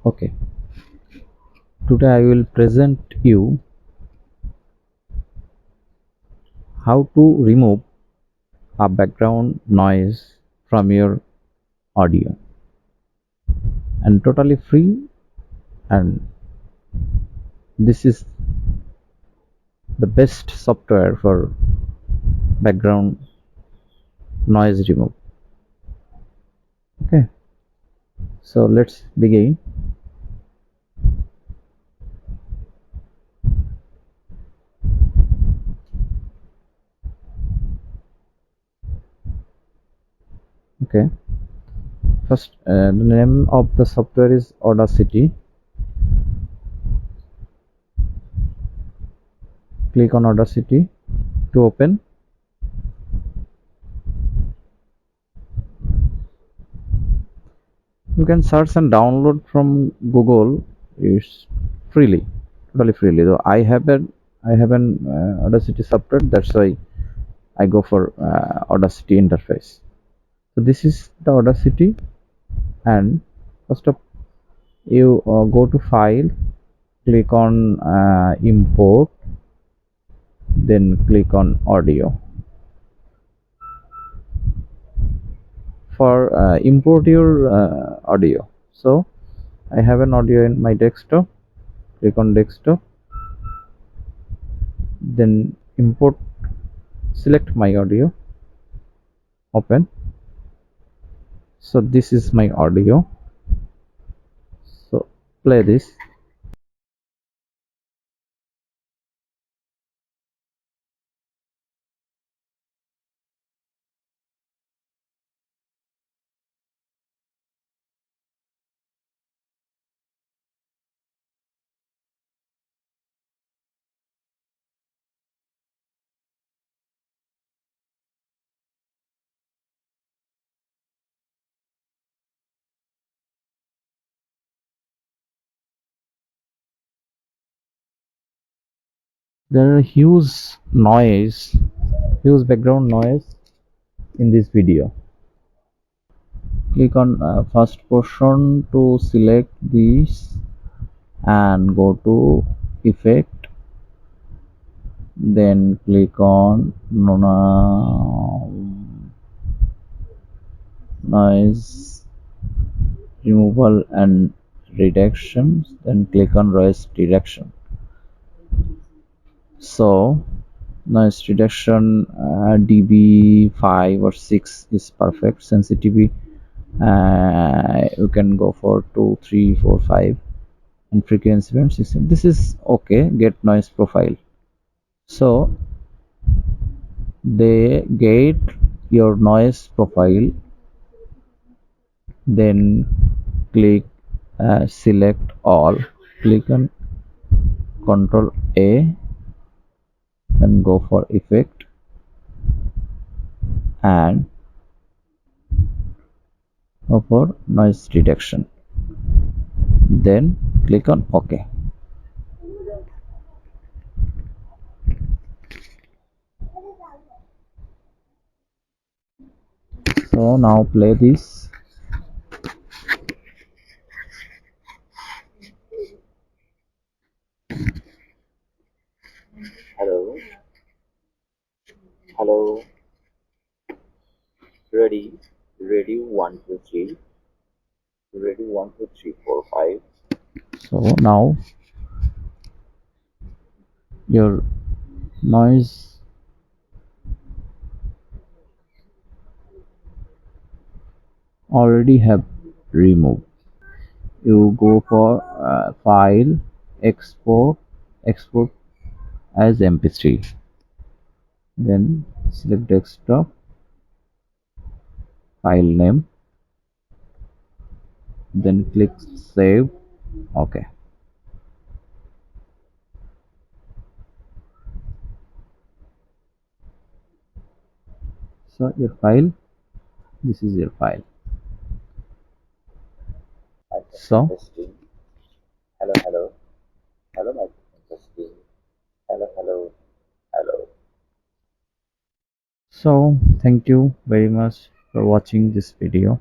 Okay, today I will present you how to remove a background noise from your audio, and totally free. And this is the best software for background noise remove. Okay, so let's begin. Okay, first the name of the software is Audacity. Click on Audacity to open. You can search and download from Google. It's freely, totally freely. Though I have an Audacity software, that's why I go for Audacity interface. So this is the Audacity, and first of you go to File, click on Import, then click on Audio. For import your audio, so I have an audio in my desktop. Click on Desktop, then Import. Select my audio, open. So this is my audio, so play this. There are huge background noise in this video. Click on first portion to select this and go to effect, then click on noise removal and reduction, then click on noise reduction. So noise reduction dB 5 or 6 is perfect. Sensitivity you can go for 2, 3, 4, 5, and frequency band 16. This is okay. Get noise profile. So they get your noise profile, then click select all, click on Control A, then go for effect and go for noise reduction, then click on OK. So now play this. Hello, hello, ready, ready, one, two, three, ready, one, two, three, four, five. So now your noise already have removed. You go for file, export as mp3, then select desktop, file name, then click save. Okay, so your file, this is your file. Microphone So testing. Hello, hello, hello, microphone testing. Hello, hello, hello. thank you very much for watching this video.